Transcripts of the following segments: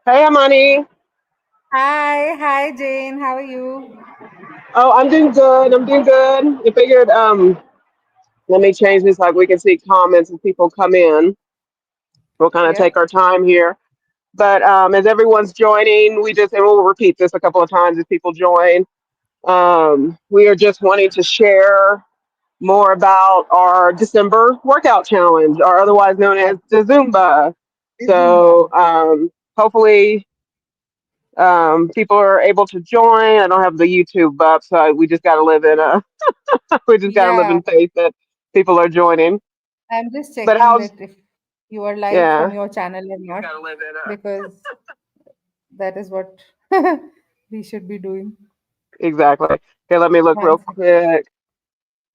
Hey, Amani. Hi Jane, how are you? Oh, I'm doing good. I'm doing good. I figured, let me change this like we can see comments as people come in. We'll kind of take Yep. our time here. But as everyone's joining, and we'll repeat this a couple of times as people join. We are just wanting to share more about our December workout challenge, or otherwise known Yeah, as the Zumba. Zumba. So hopefully people are able to join. I don't have the YouTube up, so we just got to live in a we just got to live Yeah, in faith that people are joining. I'm just But checking how's that if you are live from yeah, your channel or not, because that is what we should be doing. exactly. Okay, let me look One real sec. quick.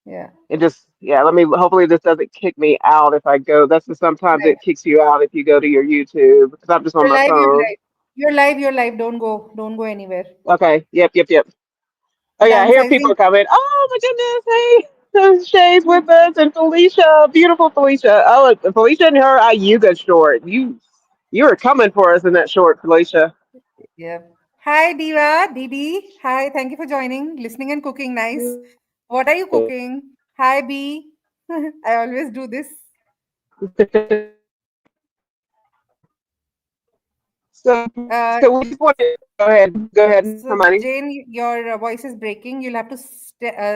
Yeah. It just let me hopefully this doesn't kick me out if I go. That's just sometimes Right. it kicks you out if you go to your YouTube because I'm just on You're my live, you're phone. live. You're live, you're live. Don't go. Don't go anywhere. Okay. Yep. Oh yeah, I hear people Downsizing. coming. Oh my goodness, hey, Shay's with us and Felicia, beautiful Felicia. Oh, Felicia and her Ayuga short. You were coming for us in that short, Felicia. Yep. Hi Diva, Didi. Hi, thank you for joining. Listening and cooking, nice. What are you cooking? Hi B. I always do this. Uh, So we just want to go ahead, so Hermione. Jane, your voice is breaking. You'll have to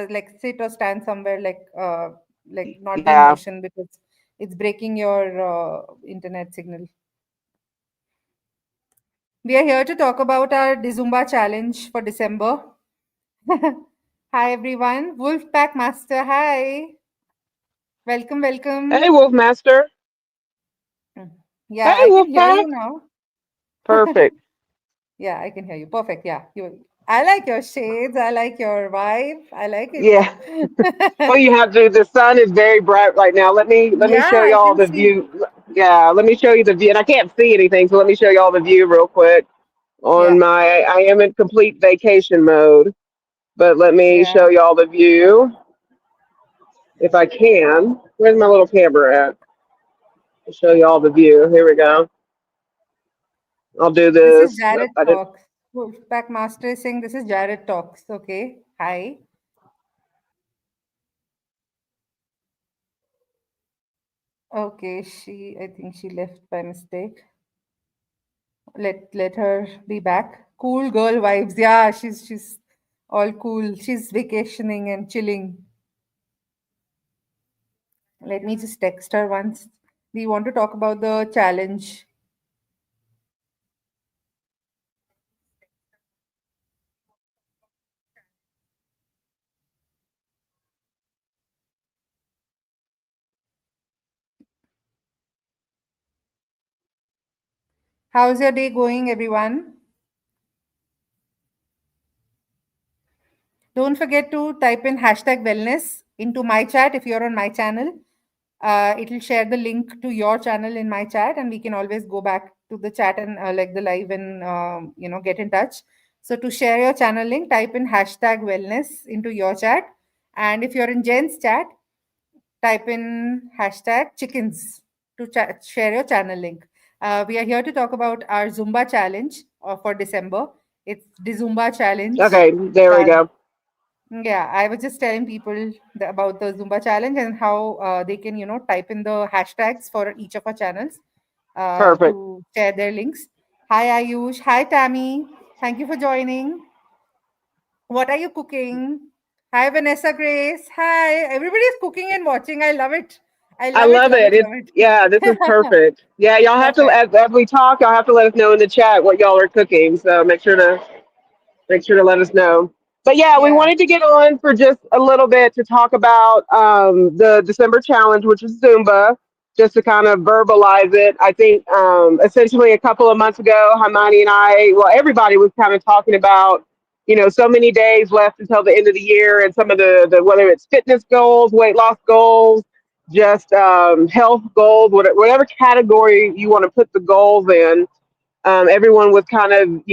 like sit or stand somewhere, like not be in Yeah. motion because it's breaking your internet signal. We are here to talk about our Zumba challenge for December. Hi everyone, Wolfpack Master. Hi, welcome, Hey, welcome. Wolfmaster. Mm. Hey, Yeah, I can hear Wolfpack. you now. Perfect. Yeah, I can hear you. Perfect. Yeah, you. I like your shades. I like your vibe. I like it. Yeah. Well, you have to. The sun is very bright right now. Let me Yeah, show I y'all can the see. view. Yeah, let me show you the view, and I can't see anything, so let me show y'all the view real quick. On Yeah, my, I am in complete vacation mode, but let me yeah. show y'all the view if I can. Where's my little camera at? I'll show y'all the view. Here we go. I'll do This is this. Nope, Jared I didn't. Talks. Wolfpack Master is saying this is Jared Talks. Okay. Hi. Okay, I think she left by mistake. Let her be back. Cool girl vibes. Yeah, she's all cool. She's vacationing and chilling. Let me just text her once. We want to talk about the challenge. How's your day going, everyone? Don't forget to type in hashtag wellness into my chat if you're on my channel. It'll share the link to your channel in my chat, and we can always go back to the chat and like the live and get in touch. So to share your channel link, type in hashtag wellness into your chat, and if you're in Jen's chat, type in hashtag chickens to share your channel link. We are here to talk about our Zumba challenge for December. It's the Zumba challenge. Okay, there we Uh, go. yeah, I was just telling people about the Zumba challenge and how they can, type in the hashtags for each of our channels Perfect. to share their links. Hi, Ayush. Hi, Tammy. Thank you for joining. What are you cooking? Hi, Vanessa Grace. Hi. Everybody's cooking and watching. I love it. I I love it, love love it. it, It's love yeah, this is it. perfect. Yeah, y'all have to Perfect. as we talk, y'all have to let us know in the chat what y'all are cooking. So make sure to let us know. But yeah, we Yeah. wanted to get on for just a little bit to talk about the December challenge, which is Zumba, just to kind of verbalize it. I think essentially a couple of months ago, Hermione and I, well, everybody was kind of talking about, so many days left until the end of the year and some of the whether it's fitness goals, weight loss goals, just health goals, whatever category you want to put the goals in. Everyone was kind of,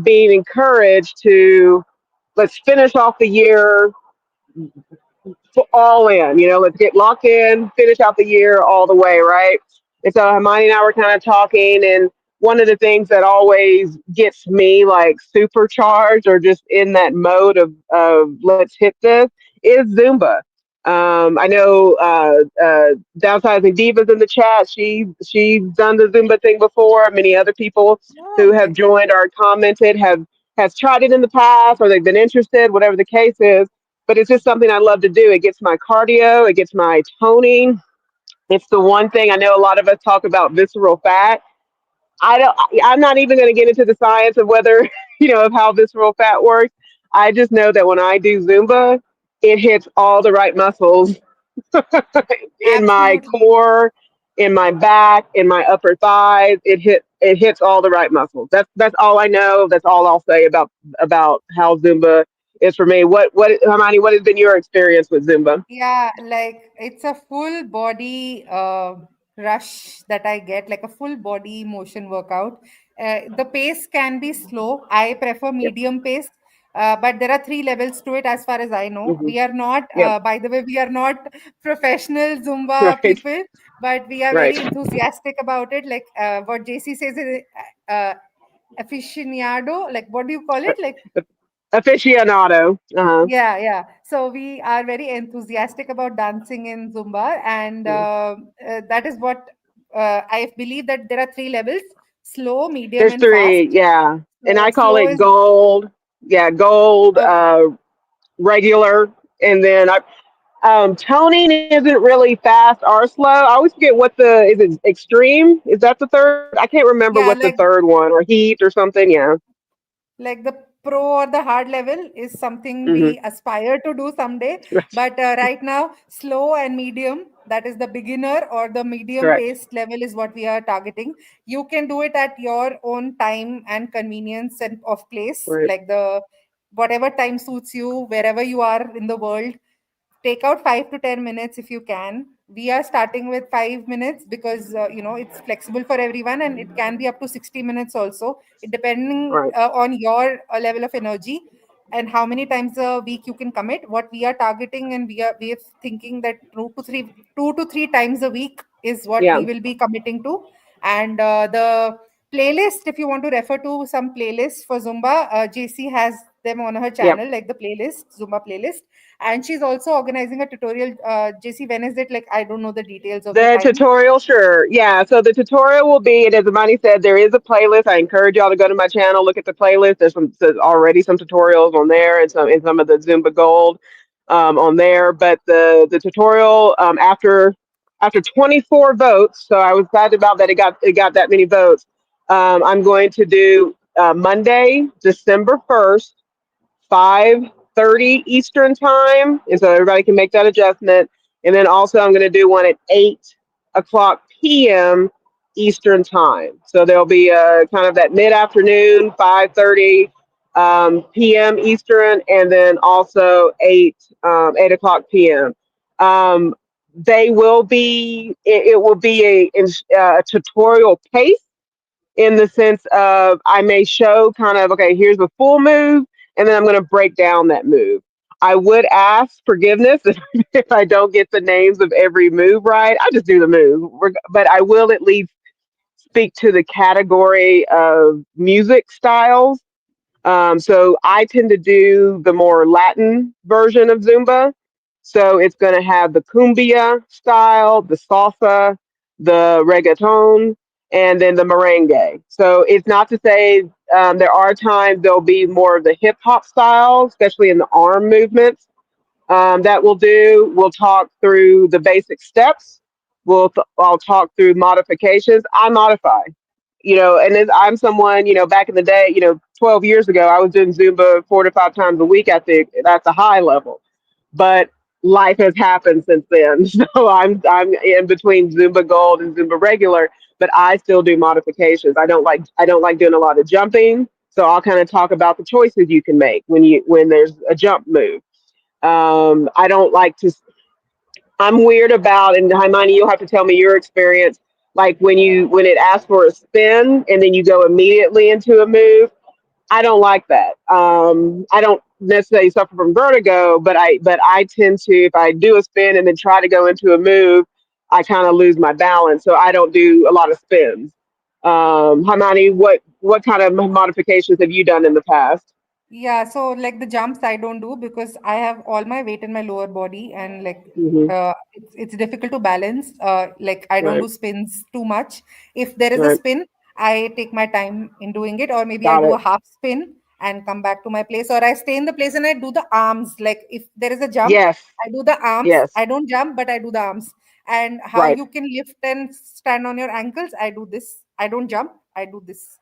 being encouraged to let's finish off the year all in. Let's get locked in, finish out the year all the way, right? And so Hermione and I were kind of talking, and one of the things that always gets me like supercharged or just in that mode of let's hit this is Zumba. I know Downsizing Divas in the chat. She's done the Zumba thing before. Many other people Oh, who have okay. joined or commented have has tried it in the past or they've been interested, whatever the case is. But it's just something I love to do. It gets my cardio, it gets my toning. It's the one thing I know a lot of us talk about visceral fat. I don't. I'm not even going to get into the science of whether of how visceral fat works. I just know that when I do Zumba, it hits all the right muscles in my Absolutely. core, in my back, in my upper thighs. It hits all the right muscles. That's all I know. That's all I'll say about how Zumba is for me. What Hermione? What has been your experience with Zumba? Yeah, like it's a full body rush that I get, like a full body motion workout. The pace can be slow. I prefer Yep. medium pace, but there are three levels to it as far as I know. Hmm. We are not, Yep. by the way, we are not professional Zumba Right. people, but we are Right. very enthusiastic about it. Like what JC says is aficionado. Like, what do you call it? Like, Aficionado. Uh-huh. yeah, yeah. So we are very enthusiastic about dancing in Zumba, and Yeah. that is what I believe that there are three levels: slow, medium, There's and fast. three, yeah. And So I call slow it is gold. Yeah, gold, okay. regular. And then toning isn't really fast or slow. I always forget what the is it extreme? Is that the third? I can't remember what Yeah, the third one or heat or something. Yeah. like the pro or the hard level is something Hmm. we aspire to do someday. Right. But right now, slow and medium, that is the beginner or the medium Correct. paced level, is what we are targeting. You can do it at your own time and convenience and of place, Right. like the whatever time suits you, wherever you are in the world. Take out 5 to 10 minutes if you can. We are starting with 5 minutes because it's flexible for everyone, and it can be up to 60 minutes also, it depending Right. on your level of energy and how many times a week you can commit. What we are targeting, and we are thinking that 2 to 3 times a week is what Yeah. we will be committing to. And the playlist, if you want to refer to some playlists for Zumba, JC has them on her Yep. channel, like the playlist, Zumba playlist. And she's also organizing a tutorial. JC, when is it? Like, I don't know the details of the The time. tutorial, sure. Yeah. So the tutorial will be, and as Amani said, there is a playlist. I encourage y'all to go to my channel, look at the playlist. There's already some tutorials on there and some of the Zumba Gold on there. But the tutorial after 24 votes, so I was glad about that it got that many votes. I'm going to do Monday, December 1st, 5:30 Eastern time, and so everybody can make that adjustment. And then also I'm going to do one at 8 o'clock p.m. Eastern time. So there'll be a kind of that mid afternoon, 5:30 p.m. Eastern, and then also 8 o'clock p.m. Um, they will be it will be a tutorial pace in the sense of I may show kind of, okay, here's the full move, and then I'm going to break down that move. I would ask forgiveness if I don't get the names of every move right. I just do the move, but I will at least speak to the category of music styles. So I tend to do the more Latin version of Zumba. So it's going to have the cumbia style, the salsa, the reggaeton, and then the merengue. So it's not to say there are times there'll be more of the hip hop style, especially in the arm movements that we'll do. We'll talk through the basic steps. I'll talk through modifications. I modify, and then I'm someone, back in the day, 12 years ago, I was doing Zumba 4 to 5 times a week at the high level. But life has happened since then. So I'm in between Zumba Gold and Zumba regular, but I still do modifications. I don't like doing a lot of jumping. So I'll kind of talk about the choices you can make when there's a jump move. I don't like to. I'm weird about, and Haimani, you'll have to tell me your experience. Like when it asks for a spin and then you go immediately into a move. I don't like that. I don't necessarily suffer from vertigo, but I tend to, if I do a spin and then try to go into a move, I kind of lose my balance. So I don't do a lot of spins. Hamani, what kind of modifications have you done in the past? Yeah, so like the jumps I don't do because I have all my weight in my lower body, and like Hmm. it's difficult to balance. Like I don't Right, do spins too much. If there is a right, spin, I take my time in doing it, or maybe I got do a it. half spin and come back to my place, or I stay in the place and I do the arms. Like if there is a jump, Yes, I do the arms. yes, I don't jump, but I do the arms. And how right. you can lift and stand on your ankles, I do this. I don't jump, I do this.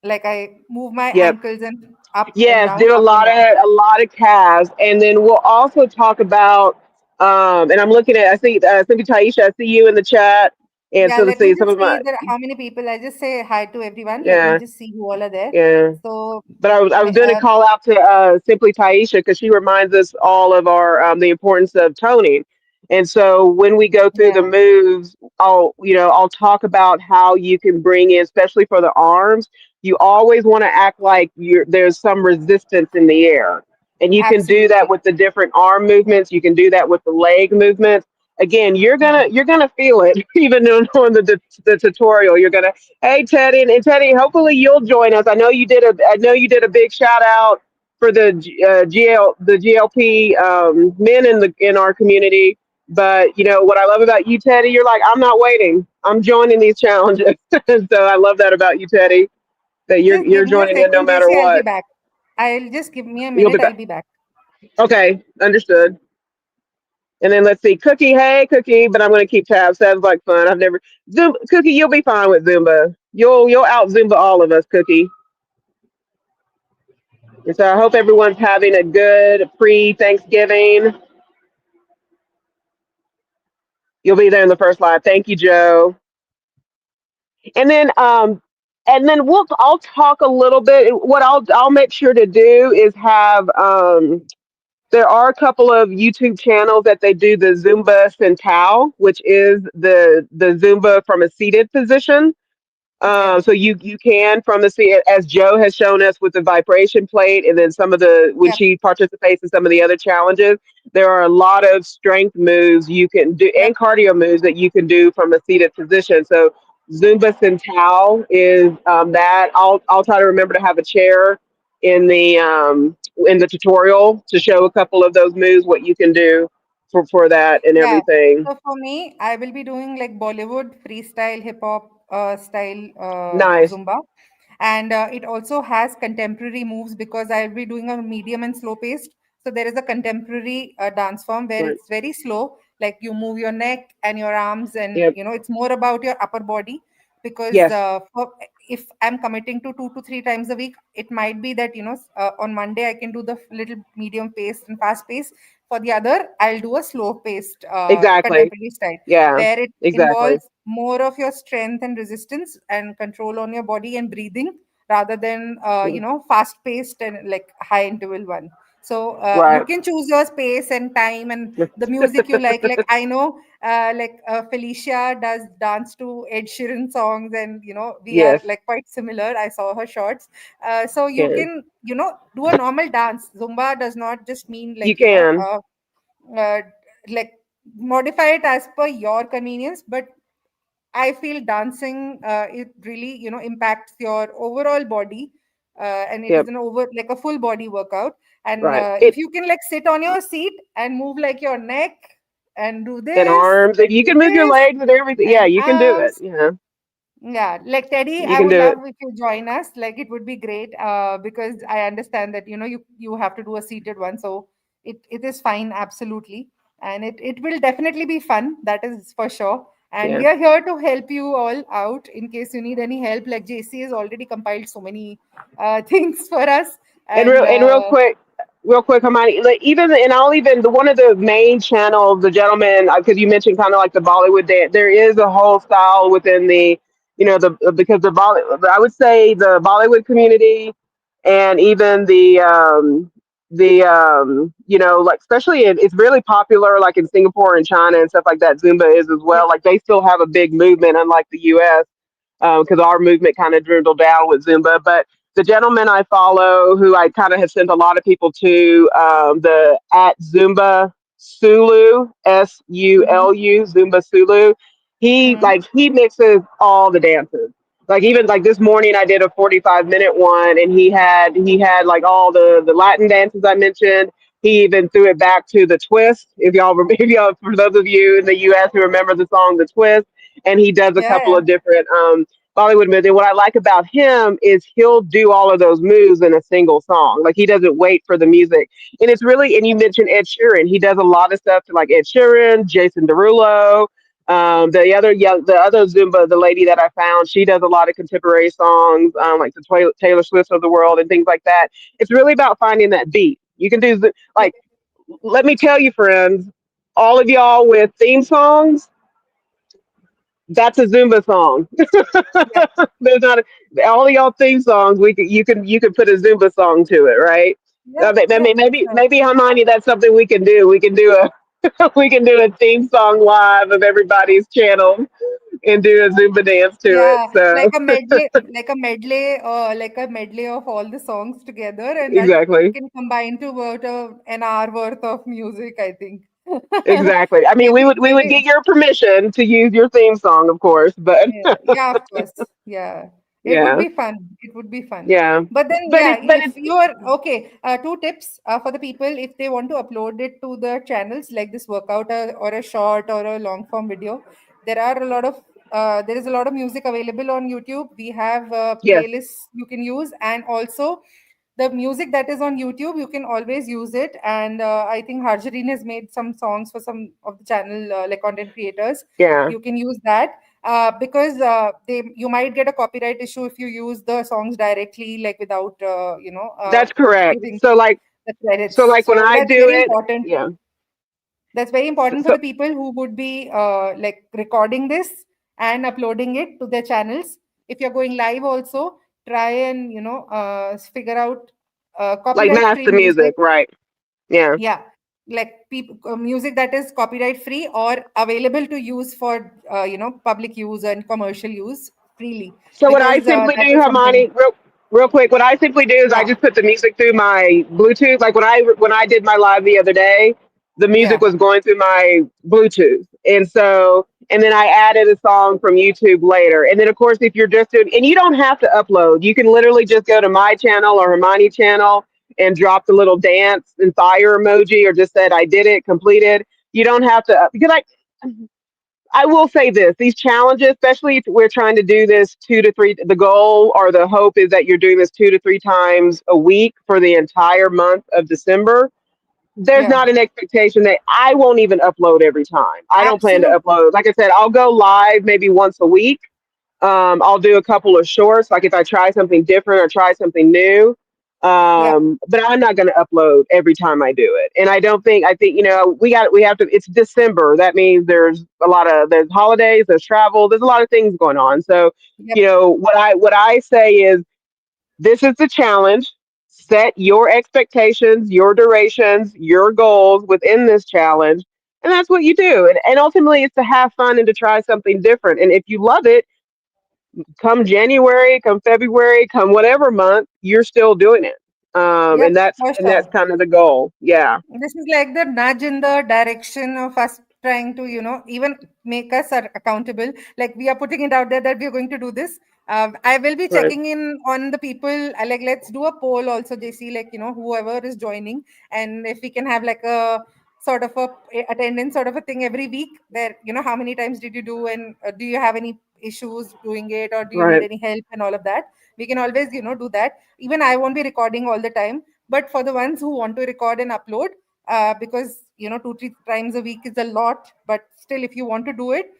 Like I move my Yep. ankles and up and Yes, down, do up and down. a lot of calves, and then we'll also talk about. And I'm looking at. I see. Cindy Taisha. I see you in the chat, and Yeah, so let's let me see some just of see my. that how many people. I just say hi to everyone. Let me Yeah, just see who all are there. yeah. So, But I was ma- going to uh, call out to simply Taisha because she reminds us all of our the importance of toning. And so when we go through the yeah, moves, I'll talk about how you can bring in, especially for the arms. You always want to act like there's some resistance in the air, and you can do that absolutely. with the different arm movements. You can do that with the leg movements. Again, Mhm. you're gonna feel it even on the tutorial. You're gonna Hey Teddy and Teddy, hopefully you'll join us. I know you did a big shout out for the the GLP men in our community. But you know what I love about you, Teddy, you're like, I'm not waiting. I'm joining these challenges. So I love that about you, Teddy, that Just you're give me a joining in no second, matter JC. I'll be what. back. I'll just give me a You'll be minute. I'll back. be back. Okay, understood. And then let's see, Cookie. Hey, Cookie, but I'm gonna keep tabs. Sounds like fun. I've never Cookie. You'll be fine with Zumba. You'll out Zumba all of us, Cookie. And so I hope everyone's having a good pre Thanksgiving. You'll be there in the first live. Thank you, Joe. And then I'll talk a little bit. What I'll make sure to do is have there are a couple of YouTube channels that they do the Zumba Centao, which is the Zumba from a seated position. Yeah, So you can from the sea, as Joe has shown us with the vibration plate, and then some of the when yeah, she participates in some of the other challenges, there are a lot of strength moves you can do yep. and cardio moves that you can do from a seated position. So Zumba Centao is that. I'll try to remember to have a chair in the tutorial to show a couple of those moves, what you can do for that and Yeah. everything. So for me, I will be doing like Bollywood freestyle hip hop style Nice, Zumba. And it also has contemporary moves because I'll be doing a medium and slow paced. So there is a contemporary dance form where right? it's very slow, like you move your neck and your arms, and Yep. it's more about your upper body. Because Yes. if I'm committing to 2 to 3 times a week, it might be that on Monday I can do the little medium pace and fast pace. For the other, I'll do a slow paced Exactly. contemporary style Yeah. where it Exactly. involves more of your strength and resistance and control on your body and breathing rather than Mm. fast paced and like high interval one. So you Right. can choose your space and time and the music you like I know Felicia does dance to Ed Sheeran songs, and we are Yes. like quite similar. I saw her shorts. So you Can can do a normal dance. Zumba does not just mean you like can? uh, like modify it as per your convenience, but I feel dancing it really impacts your overall body, and it is Yep. an over like a full body workout. And Right. if you can like sit on your seat and move like your neck and do And this arms. If and you do can move your this legs and everything. Yeah, and you can do it. arms. Yeah, Yeah, like Teddy, you I can would do love it. if you join us. Like it would be great because I understand that you have to do a seated one, so it is fine, absolutely, and it will definitely be fun. That is for sure. And Yeah. we are here to help you all out in case you need any help. Like JC has already compiled so many things for us, and And real quick, Hermione. Like even and I'll even the one of the main channels, the gentleman, because you mentioned kind of like the Bollywood dance. There is a whole style within the, the because the Bolly, I would say the Bollywood community, and even like especially it's really popular like in Singapore and China and stuff like that. Zumba is as yep, well. Like they still have a big movement, unlike the U.S. Because our movement kind of dwindled down with Zumba. But the gentleman I follow, who I kind of have sent a lot of people to, the at Zumba Sulu, hmm Sulu, Zumba Sulu. Mm-hmm. he mixes all the dances. Like even like this morning I did a 45-minute one, and he had like all the Latin dances I mentioned. He even threw it back to the twist. If y'all, for those of you in the US who remember the song The Twist, and he does a Yeah, couple yeah, of different Bollywood moves. And what I like about him is he'll do all of those moves in a single song. Like he doesn't wait for the music. And it's really, and you mentioned Ed Sheeran. He does a lot of stuff to like Ed Sheeran, Jason Derulo. The other Zumba, the lady that I found, she does a lot of contemporary songs, like the Taylor Swift of the world and things like that. It's really about finding that beat. You can do yeah, like, let me tell you, friends, all of y'all with theme songs, that's a Zumba song. yeah, There's not all of y'all theme songs. You can put a Zumba song to it, right? yeah, I yeah. mean, Sure. maybe Hermione, that's something we can do. We can do a we can do a theme song live of everybody's channel and do a Zumba dance to it. Yeah, So like a medley of all the songs together, and that exactly, can combine to about an hour worth of music, I think. exactly. I mean, we would Maybe get your permission to use your theme song, of course, but yeah, yeah, of course. Yeah. It would yeah, be fun. It would be fun. yeah. But then, But yeah, it, but if it, you are okay, two tips for the people if they want to upload it to the channels like this workout or a short or a long form video, there is a lot of music available on YouTube. We have yes, playlists you can use, and also the music that is on YouTube, you can always use it. And I think Harjareen has made some songs for some of the channel like content creators. yeah. You can use that because they you might get a copyright issue if you use the songs directly, like without That's correct. giving the So credits. like when So I that's do very it, important. yeah. That's very So, important for so the people who would be like recording this and uploading it to their channels. If you're going live, also try and figure out like copyright free master music, music. right? Yeah. Yeah, like music that is copyright free or available to use for public use and commercial use freely, So what I because simply that do, is something. Hermione, real quick, what I simply do is I Yeah, just put the music through my Bluetooth. Like when I did my live the other day, the music yeah, was going through my Bluetooth, and then I added a song from YouTube later. And then of course, if you're just doing, and you don't have to upload, you can literally just go to my channel or Hermione channel and drop the little dance and fire emoji, or just said I did it, completed. You don't have to because I will say this: these challenges, especially if we're trying to do this 2 to 3, the goal or the hope is that you're doing this 2 to 3 times a week for the entire month of December. There's yeah, not an expectation that I won't even upload every time. I don't plan to absolutely. upload. Like I said, I'll go live maybe once a week. I'll do a couple of shorts, like if I try something different or try something new. Yeah, But I'm not going to upload every time I do it. And I think, we have to, it's December. That means there's holidays, there's travel, there's a lot of things going on. So, yep, what I say is this is the challenge. Set your expectations, your durations, your goals within this challenge. And that's what you do. And ultimately, it's to have fun and to try something different. And if you love it, come January, come February, come whatever month, you're still doing it. yep, And that's for and that's sure. kind of the goal. Yeah. This is like the nudge in the direction of us trying to, even make us accountable. Like we are putting it out there that we are going to do this. I will be Right. checking in on the people. Like, let's do a poll also, JC, like, whoever is joining. And if we can have like a sort of a attendance sort of a thing every week there, how many times did you do, and do you have any issues doing it, or do you need Right. any help and all of that. We can always, do that. Even I won't be recording all the time, but for the ones who want to record and upload, because 2 3 times a week is a lot, but still if you want to do it,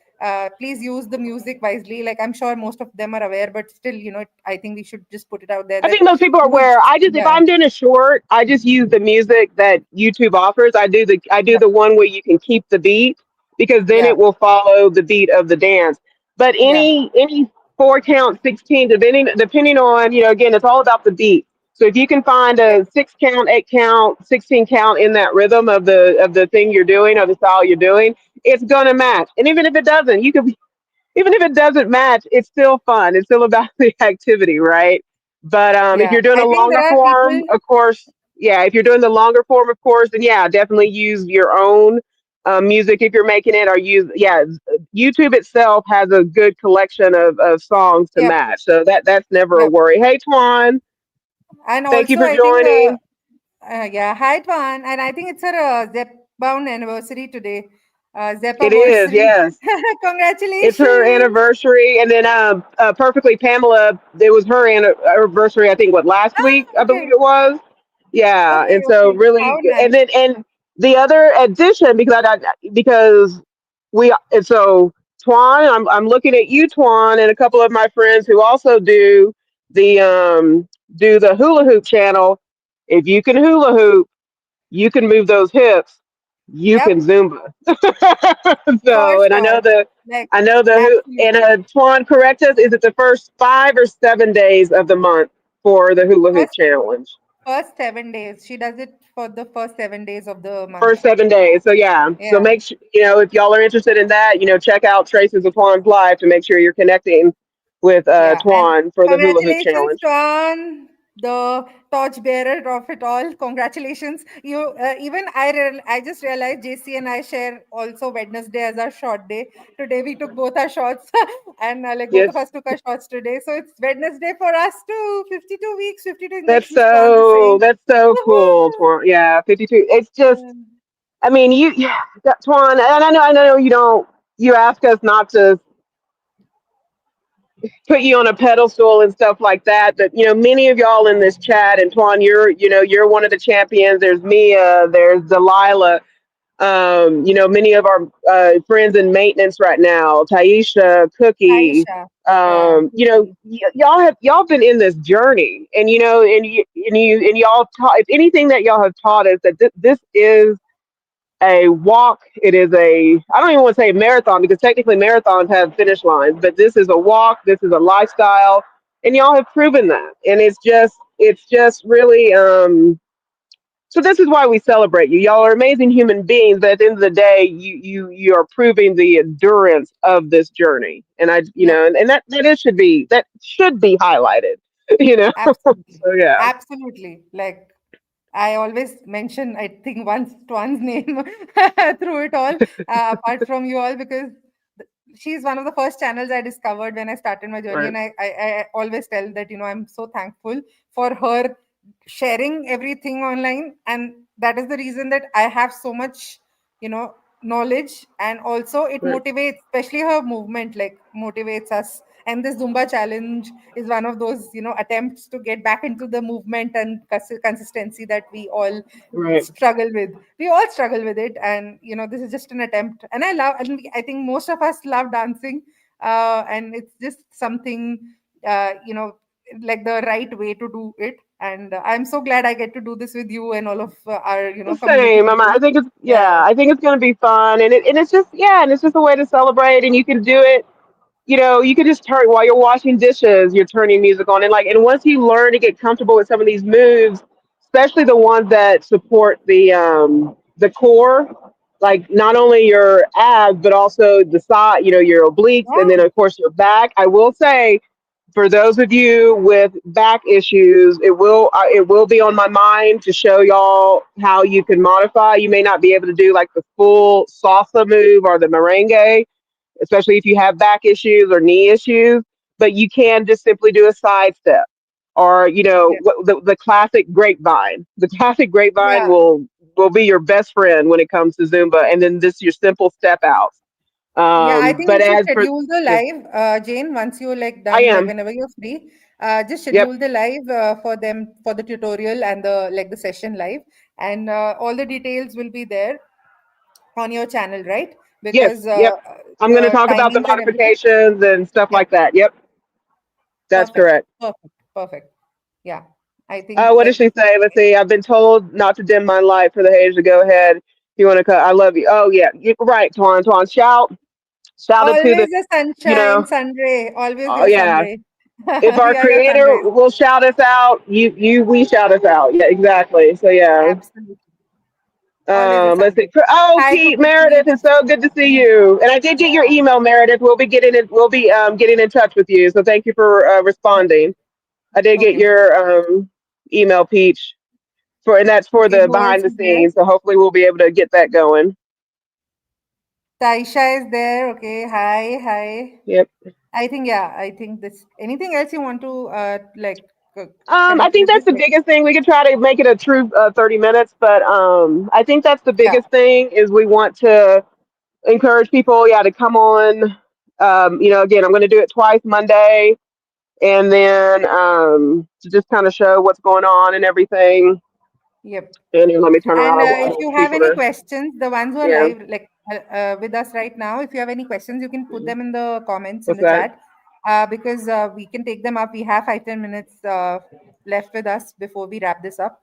please use the music wisely. Like I'm sure most of them are aware, but still, I think we should just put it out there I that think most people are you would. aware. If Yeah, I'm doing a short, I just use the music that YouTube offers. I do yeah, the one where you can keep the beat because then yeah, it will follow the beat of the dance. But yeah, any 4 count, 16, depending on, again, it's all about the beat. So if you can find yeah, a 6 count, 8 count, 16 count in that rhythm of the thing you're doing or the style you're doing, it's gonna match. And even if it doesn't match, it's still fun. It's still about the activity, right? But if yeah. you're doing I a think longer there are form, people. of course, yeah. If you're doing the longer form, of course, then yeah, definitely use your own. music if you're making it, or use, yeah, YouTube itself has a good collection of songs to Yep, match, so that's never a yep. worry. Hey Twan, And thank you also, for I think, joining. yeah, hi, Twan. And I think it's her zepbound anniversary today. Zep It is, anniversary. yes. It's her Congratulations. anniversary, and then perfectly Pamela. It was her anniversary. I think what, last week, Ah, I believe okay. it was. Yeah, Okay, and so okay. really, How nice. and then and the other addition, because we, and so Twan, I'm looking at you, Twan, and a couple of my friends who also the do the hula hoop channel. If you can hula hoop, you can move those hips, you can Yep, Zumba. for So, and sure. Like, I know and absolutely. Twan, correct us. Is it the first 5 or 7 days of the month for the hula hoop First, challenge? first 7 days. She does it for the first 7 days of the month. First 7 days. So yeah. So Yeah. make sure, if y'all are interested in that, check out Traces of Twan's live to make sure you're connecting with Yeah, and Twan for the hula hoop congratulations, challenge. Tuan, the torchbearer of it all. Congratulations! You even I just realized JC and I share also Wednesday as our short day. Today we took both our shots, and like both of Yes. us took our shots today. So it's Wednesday for us too. 52 weeks. 52 makes That's me Tuan the so same. that's so cool, Woohoo! Twan. Yeah, 52. It's just, Yeah. I mean, yeah, Twan, and I know you don't. You ask us not to put you on a pedestal and stuff like that. But many of y'all in this chat, and Twan, you're one of the champions. There's Mia, there's Delilah. Many of our friends in maintenance right now, Taisha, Cookie. Aisha. Yeah. Cookie. Y'all been in this journey, and y'all taught. If anything that y'all have taught us, that this is a walk. It is a, I don't even want to say marathon, because technically marathons have finish lines, but this is a walk. This is a lifestyle, and y'all have proven that. And it's just really, so this is why we celebrate you. Y'all are amazing human beings, but at the end of the day, you are proving the endurance of this journey. And Yep. that should be highlighted. you know. Absolutely. So yeah, Absolutely. Like I always mention, I think, one's name through it all, apart from you all, because she's one of the first channels I discovered when I started my journey, right, and I always tell that I'm so thankful for her sharing everything online, and that is the reason that I have so much, knowledge, and also it right, motivates, especially her movement, like motivates us. And this Zumba challenge is one of those attempts to get back into the movement and consistency that right. we all struggle with it, and this is just an attempt, and I think most of us love dancing, and it's just something, like the right way to do it, and I'm so glad I get to do this with you and all of our community Same. people. I think it's, Yeah, yeah. I think it's going to be fun, and it's just, yeah, and it's just a way to celebrate, and you can do it. You can just turn while you're washing dishes. You're turning music on, and once you learn to get comfortable with some of these moves, especially the ones that support the core, like not only your abs but also the side, your obliques, and then yeah, of course your back. I will say, for those of you with back issues, it will be on my mind to show y'all how you can modify. You may not be able to do like the full salsa move or the merengue, especially if you have back issues or knee issues, but you can just simply do a side step, or yeah, the classic grapevine. The classic grapevine yeah. will be your best friend when it comes to Zumba, and then this your simple step outs. Yeah, I think But you should as for, schedule the yes, live, Jane, once you're like I done, like am. whenever you're free. Just Yep. schedule the live for them for the tutorial and the session live, and all the details will be there on your channel, right? Yes. Because Yep. I'm going to the talk about the timings and everything. modifications and stuff Yep, like that. Yep. That's perfect, correct. perfect, perfect. Yeah, I think What does like she say? Let's see. I've been told not to dim my light for the haters to go ahead. If you want to cut, I love you. Oh yeah, you're right, Twan. Twan, shout it to the, always a you sunshine, know, sun ray, always oh your sun yeah. ray. If our We are your sun creator rays. will shout us out, we shout us out. Yeah, exactly. So yeah. Absolutely, always a Let's sun see. ray. Oh, Hi, Pete Cookie Meredith, Pete. it's so good to see you. And I did get your Yeah. email, Meredith. We'll be getting in touch with you. So thank you for Okay. responding. I did get Okay. your email, Peach, and that's for Okay. the Who else behind the is there? scenes. So hopefully we'll be able to get that going. Taisha is there. Okay. Hi. Hi. Yep. I think, yeah, I think this. Anything else you want to I connect think with that's this? the Like, biggest thing. We could try to make it a true 30 minutes, but I think that's the yeah. biggest thing is we want to encourage people, yeah, to come on. Again, I'm going to do it twice Monday, and then to just kind of show what's going on and everything. Yep. And let me turn around. And I if don't you want have people any to, questions, the ones who are yeah. live, with us right now, if you have any questions, you can put them in the comments in What's the that? chat, because we can take them up. We have 5 10 minutes left with us before we wrap this up,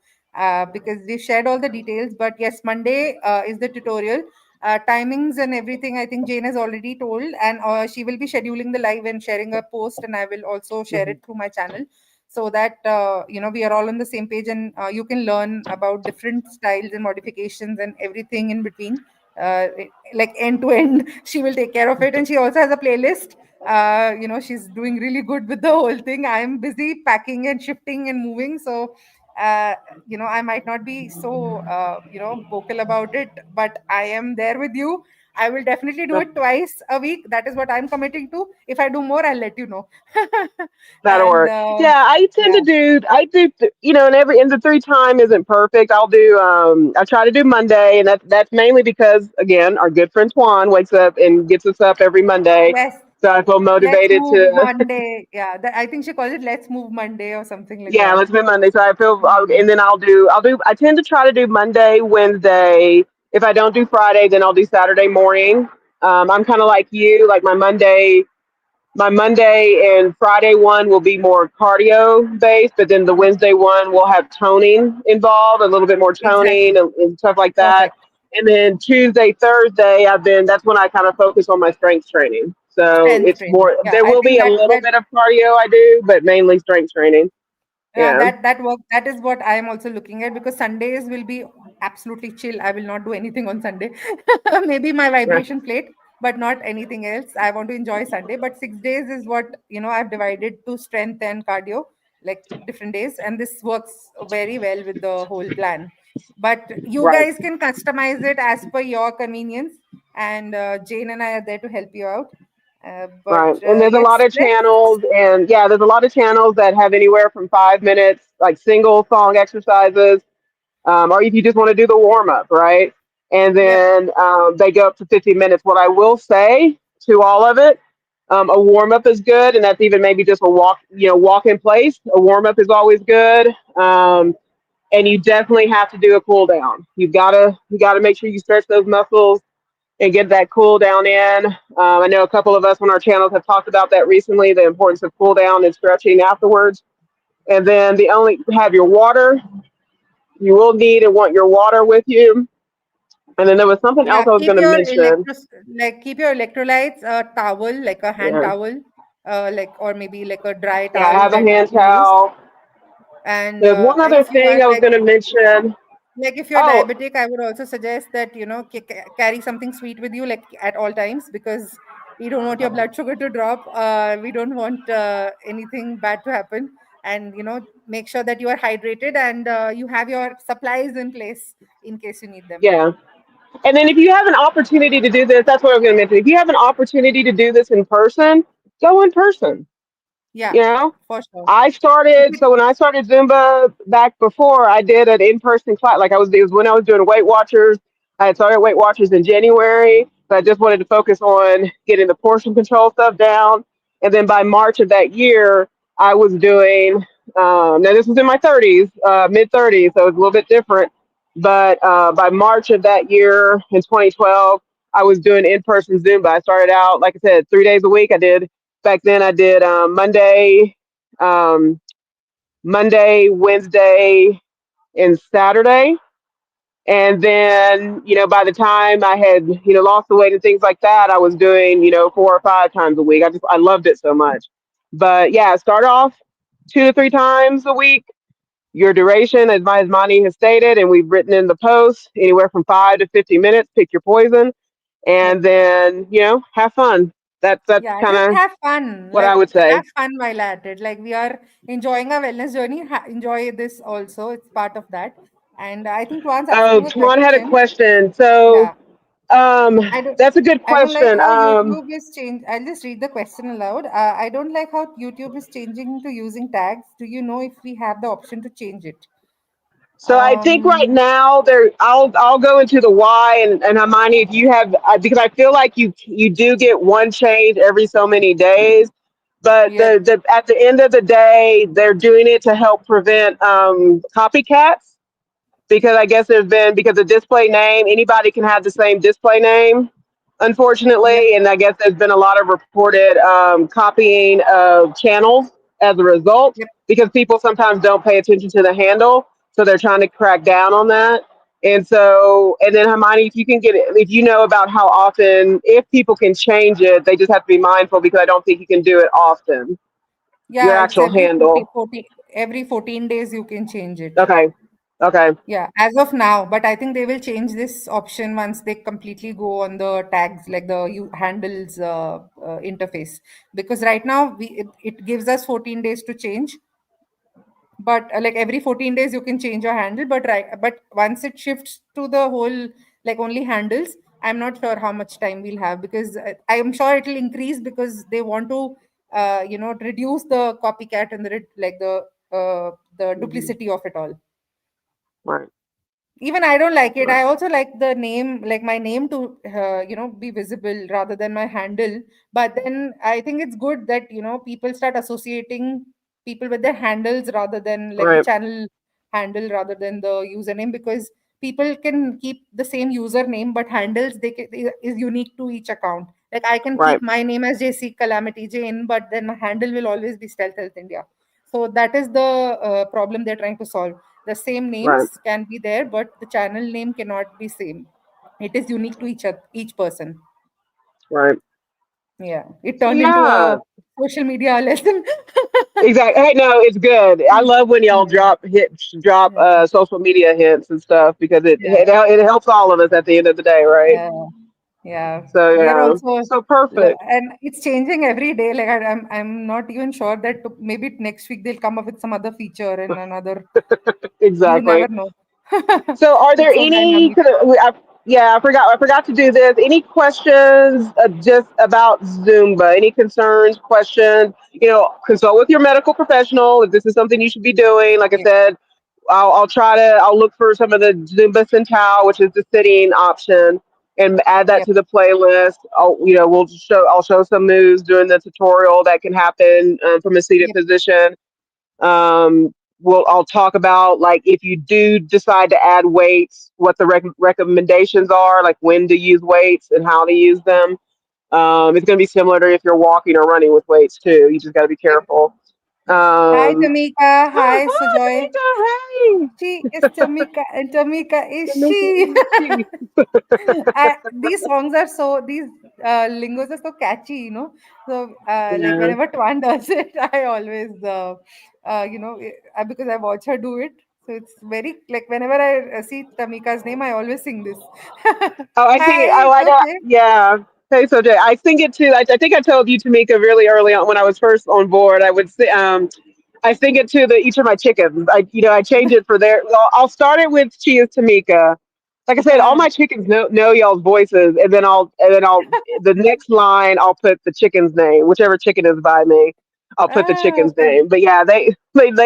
because we've shared all the details. But yes, Monday is the tutorial. Timings and everything, I think Jane has already told, and she will be scheduling the live and sharing a post, and I will also share Mhm. it through my channel so that we are all on the same page, and you can learn about different styles and modifications and everything in between, like end to end. She will take care of it, and she also has a playlist. She's doing really good with the whole thing. I am busy packing and shifting and moving, so uh, I might not be so vocal about it, but I am there with you. I will definitely do it twice a week. That is what I'm committing to. If I do more, I'll let you know. That'll And work. Yeah, I tend yeah, to do. And the three time isn't perfect. I'll do. I try to do Monday, and that's mainly because again, our good friend Juan wakes up and gets us up every Monday, yes, so I feel let's motivated move to. Monday. Yeah, I think she calls it Let's Move Monday or something like Yeah, that. let's do Monday. So I feel, Hmm. and then I'll do. I tend to try to do Monday, Wednesday. If I don't do Friday, then I'll do Saturday morning. I'm kind of like you. Like my Monday and Friday one will be more cardio based, but then the Wednesday one will have toning involved, a little bit more toning Exactly. and stuff like that. Perfect. And then Tuesday, Thursday, that's when I kind of focus on my strength training. So Strength it's training. more, Yeah, there I will be think a that little that bit of cardio I do, but mainly strength training. Yeah. that work, that is what I am also looking at, because Sundays will be absolutely chill. I will not do anything on Sunday. Maybe my Yeah. vibration plate, but not anything else. I want to enjoy Sunday. But 6 days is what I've divided to strength and cardio, like different days, and this works very well with the whole plan. But you Right. guys can customize it as per your convenience, and Jane and I are there to help you out. But Right. And there's a lot let's of let's channels, and yeah, there's a lot of channels that have anywhere from 5 minutes, like single song exercises, or if you just want to do the warm up, right? And Yep. then they go up to 50 minutes. What I will say to all of it, a warm up is good, and that's even maybe just a walk, walk in place. A warm up is always good, and you definitely have to do a cool down. You gotta make sure you stretch those muscles and get that cool down in. I know a couple of us on our channels have talked about that recently, the importance of cool down and stretching afterwards. And then have your water. You will need and want your water with you. And then there was something Yeah, else I was going to mention. keep your electrolytes, a towel, like a hand Yeah, towel, or maybe like a dry yeah, I towel have a that you hand can use. towel. And There's one other if you are thing I was going to mention. if you're Oh, diabetic, I would also suggest that carry something sweet with you, like at all times, because we don't want your blood sugar to drop. We don't want anything bad to happen, and make sure that you are hydrated, and you have your supplies in place in case you need them. yeah. And then if you have an opportunity to do this, that's what I was going to mention. If you have an opportunity to do this in person, go in person. Yeah, You know, for sure. I If started, it, so when I started Zumba back before, I did an in-person class. It was when I was doing Weight Watchers. I had started Weight Watchers in January, but I just wanted to focus on getting the portion control stuff down. And then by March of that year, I was doing, now this was in my 30s, mid 30s, so it was a little bit different. But by March of that year in 2012, I was doing in-person Zumba. I started out, like I said, 3 days a week. Back then I did um, Monday, Wednesday, and Saturday. And then, by the time I had, lost the weight and things like that, I was doing, 4 or 5 times a week. I loved it so much. But yeah, start off 2 to 3 times a week. Your duration, as Mani has stated, and we've written in the post, anywhere from 5 to 50 minutes. Pick your poison, and yep. then have fun. That's Yeah, kind just of have fun. what I Like, would have say. fun while at it. Like, we are enjoying our wellness journey. Enjoy this also. It's part of that. And I think Tuan's Oh, asking a Tuan had a question. question. So Yeah. Um, I don't that's a good I don't like question. how YouTube is change. I'll just read the question aloud. I don't like how YouTube is changing to using tags. Do you know if we have the option to change it? So I think right Um, now there, I'll go into the why and Hermione, if you have, because I feel like you do get one change every so many days, but yep, the at the end of the day, they're doing it to help prevent copycats, because I guess there's been, because the display name, anybody can have the same display name, yep, unfortunately, and I guess there's been a lot of reported copying of channels as a result, yep. because people sometimes don't pay attention to the handle, so they're trying to crack down on that. And so, and then Hermione, if you can get it, if you know about how often, if people can change it, they just have to be mindful, because I don't think you can do it often. Your Yeah, it's actual every handle. 14 days you can change it. Okay. Okay. Yeah, as of now, but I think they will change this option once they completely go on the tags, like the handles interface. Because right now it gives us 14 days to change, but like every 14 days you can change your handle. But once it shifts to the whole like only handles, I'm not sure how much time we'll have, because I am sure it'll increase because they want to reduce the copycat and the Hmm. duplicity of it all. Right. Even I don't like it. Right. I also like the name, like my name to be visible rather than my handle. But then I think it's good that people start associating people with their handles rather than like the Right. channel handle rather than the username, because people can keep the same username, but handles is unique to each account. Like I can Right. keep my name as JC Calamity Jane, but then my handle will always be Stealth Health India. So that is the problem they're trying to solve. The same Right. names can be there, but the channel name cannot be same. It is unique to each person. Right. Yeah, it So turned into a yeah, social media lesson. exactly. Hey, no, it's good. I love when y'all Yeah, drop yeah, social media hints and stuff, because yeah, it helps all of us at the end of the day, right? yeah, yeah. So We are yeah, also, so perfect. and it's changing every day. Like I'm not even sure that maybe next week they'll come up with some other feature and another. You never Exactly. know. So are there It's so any? dynamic. Yeah, I forgot to do this. Any questions just about Zumba? Any concerns, questions? Consult with your medical professional if this is something you should be doing. Like I Yeah, said, I'll look for some of the Zumba Centao, which is the sitting option, and add that yep, to the playlist. I'll show some moves during the tutorial that can happen from a seated yep, position. I'll talk about, like, if you do decide to add weights, what the recommendations are, like when to use weights and how to use them. It's going to be similar to if you're walking or running with weights too. You just got to be yep. careful. Hi, Um, Tamika. oh, Hi, hi, Sujoy. Tamika. She is Tamika, and Tamika Hey, is Tamika she. is she. These songs are so, these lingos are so catchy. So, like, Yeah. whenever Twan does it, I always, because I watch her do it. So it's very, like, whenever I see Tamika's name, I always sing this. Oh, I think Hi, I got, okay. yeah. Hey, so Jay, I sing it too. I think I told you, Tamika, really early on when I was first on board. I sing it to each of my chickens. I change it for their. I'll start it with "She is Tamika." Like I said, all my chickens know y'all's voices, and then I'll the next line I'll put the chicken's name, whichever chicken is by me. I'll put the chicken's Okay. name. But yeah, they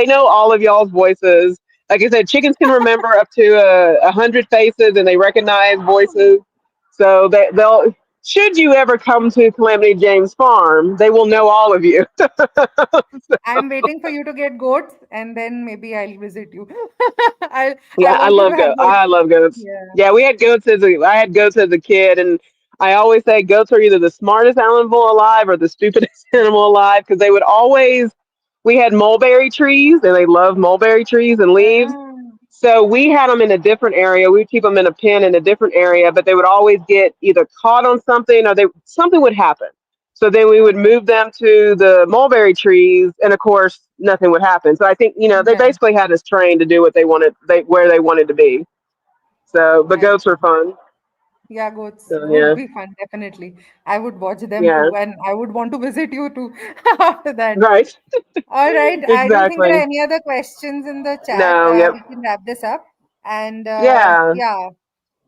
know all of y'all's voices. Like I said, chickens can remember up to 100 faces, and they recognize voices. So they'll. Should you ever come to Calamity James Farm, they will know all of you. I'm waiting for you to get goats, and then maybe I'll visit you. I Yeah, want you to have goats. I love goats. Yeah. Yeah, I had goats as a kid, and I always say goats are either the smartest animal alive or the stupidest animal alive, because they would always. We had mulberry trees, and they love mulberry trees and leaves. Ah, So we had them in a different area. We'd keep them in a pen in a different area, but they would always get either caught on something, or something would happen. So then we would okay. move them to the mulberry trees, and of course, nothing would happen. So I think they Yeah. basically had us trained to do what they wanted, where they wanted to be. So, but I goats were fun. Yeah, goats So would yeah, be fun, definitely. I would watch them yeah, too, and I would want to visit you too after that. right, All right. I don't think there are exactly. any other questions in the chat. No, yep, We can wrap this up. And yeah. yeah,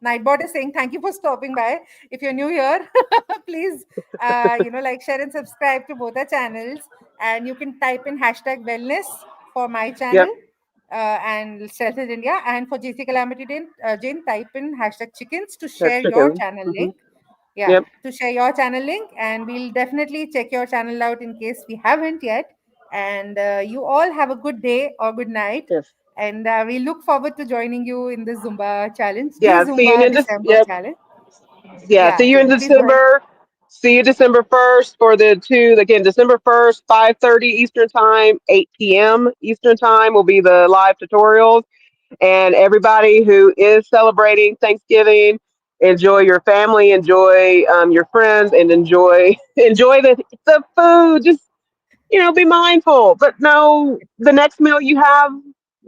Nightbot is saying thank you for stopping by. If you're new here, please, like, share and subscribe to both our channels. And you can type in hashtag wellness for my channel, Yep. and Stealth India. And for JC Calamity Jane, type in hashtag chickens to That's share your chicken. channel Hmm. link. Yeah, Yep. to share your channel link, and we'll definitely check your channel out in case we haven't yet. And you all have a good day or good night. Yes. And we look forward to joining you in the Zumba challenge, the Yeah. See you Zumba in this. December Yep. challenge. Yeah. Yeah, See you in Jane, please go ahead. December. See you December 1st for the two. Again, December 1st, 5:30 Eastern Time, 8 p.m. Eastern Time will be the live tutorials. And everybody who is celebrating Thanksgiving, enjoy your family, enjoy your friends, and enjoy enjoy the food. Just be mindful, but know the next meal you have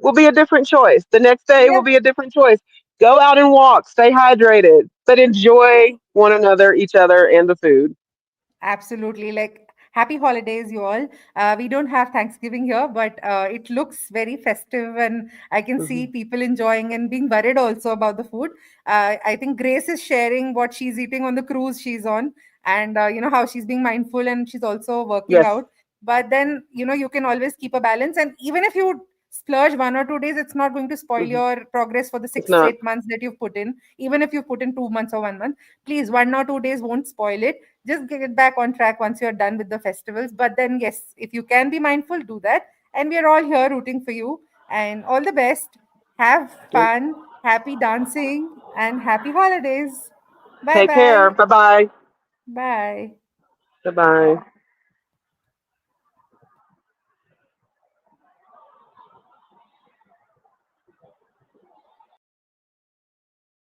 will be a different choice. The next day will Yeah. be a different choice. Go out and walk, stay hydrated, but enjoy one another, each other, and the food. Absolutely. Like, happy holidays, you all. We don't have Thanksgiving here, but it looks very festive, and I can see Hmm. people enjoying and being worried also about the food. I think Grace is sharing what she's eating on the cruise she's on, and how she's being mindful and she's also working Yes. out. But then, you can always keep a balance, and even if you splurge 1 or 2 days, it's not going to spoil Hmm. your progress for the It's six, not. 8 months that you've put in. Even if you've put in 2 months or 1 month, please, 1 or 2 days won't spoil it. Just get back on track once you're done with the festivals. But then, yes, if you can be mindful, do that. And we are all here rooting for you. And all the best. Have Yep. fun, happy dancing, and happy holidays. Bye Take care. bye. Bye bye. Bye. Bye bye.